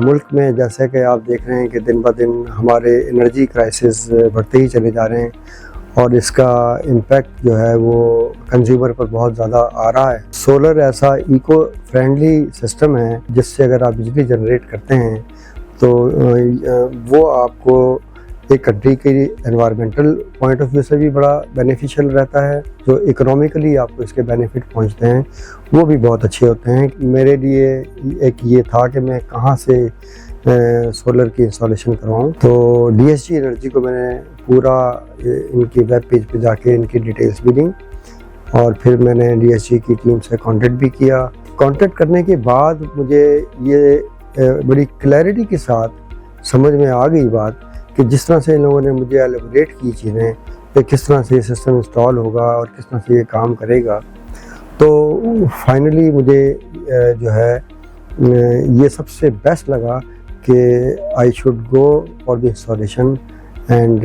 मुल्क में जैसे कि आप देख रहे हैं कि दिन ब दिन हमारे एनर्जी क्राइसिस बढ़ते ही चले जा रहे हैं और इसका इम्पैक्ट जो है वो कंज्यूमर पर बहुत ज़्यादा आ रहा है। सोलर ऐसा इको फ्रेंडली सिस्टम है जिससे अगर आप बिजली जनरेट करते हैं तो वो आपको एक कंट्री के एनवायरमेंटल पॉइंट ऑफ व्यू से भी बड़ा बेनिफिशियल रहता है। जो इकोनॉमिकली आपको इसके बेनिफिट पहुंचते हैं वो भी बहुत अच्छे होते हैं। मेरे लिए एक ये था कि मैं कहाँ से सोलर की इंस्टॉलेशन करवाऊँ, तो DSG एनर्जी को मैंने पूरा इनकी वेब पेज पे जाके इनकी डिटेल्स भी दी और फिर मैंने DSG की टीम से कांटेक्ट भी किया। कांटेक्ट करने के बाद मुझे ये बड़ी क्लैरिटी के साथ समझ में आ गई बात कि जिस तरह से इन लोगों ने मुझे एलेबोरेट की चीज़ें कि किस तरह से ये सिस्टम इंस्टॉल होगा और किस तरह से ये काम करेगा, तो फाइनली मुझे जो है ये सबसे बेस्ट लगा कि I should go for the installation and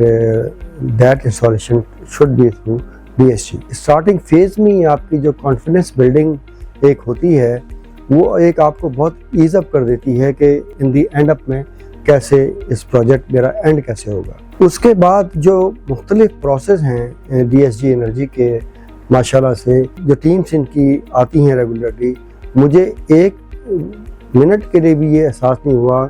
that installation should be through DSG। Starting phase में ही आपकी जो कॉन्फिडेंस बिल्डिंग एक होती है वो एक आपको बहुत ईज अप कर देती है कि इन दी एंड अप में कैसे इस प्रोजेक्ट मेरा एंड कैसे होगा। उसके बाद जो मुख्तलिफ प्रोसेस हैं DSG एनर्जी के, माशाल्लाह से जो टीम्स इनकी आती हैं रेगुलरली, मुझे एक मिनट के लिए भी ये एहसास नहीं हुआ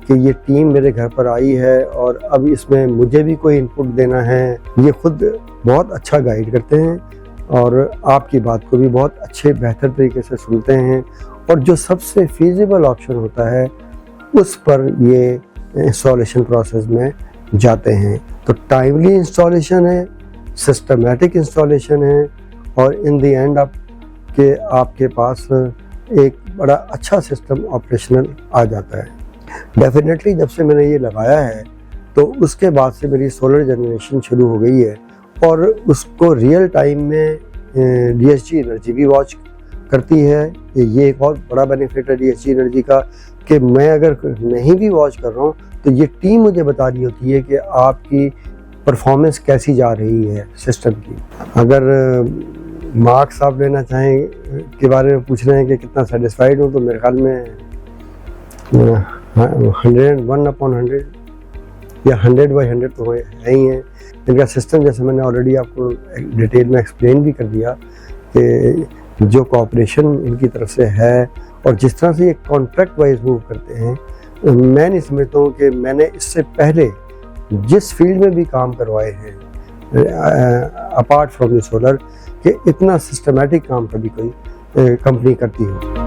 कि ये टीम मेरे घर पर आई है और अब इसमें मुझे भी कोई इनपुट देना है। ये खुद बहुत अच्छा गाइड करते हैं और आपकी बात को भी बहुत अच्छे बेहतर तरीके से सुनते हैं और जो सबसे फीजिबल ऑप्शन होता है उस पर ये इंस्टॉलेशन प्रोसेस में जाते हैं। तो टाइमली इंस्टॉलेशन है, सिस्टमेटिक इंस्टॉलेशन है और इन द एंड अप के आपके पास एक बड़ा अच्छा सिस्टम ऑपरेशनल आ जाता है। डेफिनेटली जब से मैंने ये लगाया है तो उसके बाद से मेरी सोलर जनरेशन शुरू हो गई है और उसको रियल टाइम में DSG एनर्जी भी वॉच करती है। ये एक बहुत बड़ा बेनिफिट है DSG एनर्जी का कि मैं अगर नहीं भी वॉच कर रहा हूँ तो ये टीम मुझे बता रही होती है कि आपकी परफॉर्मेंस कैसी जा रही है सिस्टम की। अगर मार्क्स आप लेना चाहें के बारे में पूछ रहे हैं कि कितना सेटिस्फाइड हूँ, तो मेरे ख्याल में 101/100 या 100/100 तो है ही है। इनका सिस्टम जैसे मैंने ऑलरेडी आपको डिटेल में एक्सप्लेन भी कर दिया कि जो कोऑपरेशन इनकी तरफ से है और जिस तरह से ये कॉन्ट्रैक्ट वाइज मूव करते हैं, मैं नहीं समझता हूँ कि मैंने इससे पहले जिस फील्ड में भी काम करवाए हैं अपार्ट फ्रॉम द सोलर कि इतना सिस्टमेटिक काम कभी कोई कंपनी करती हो।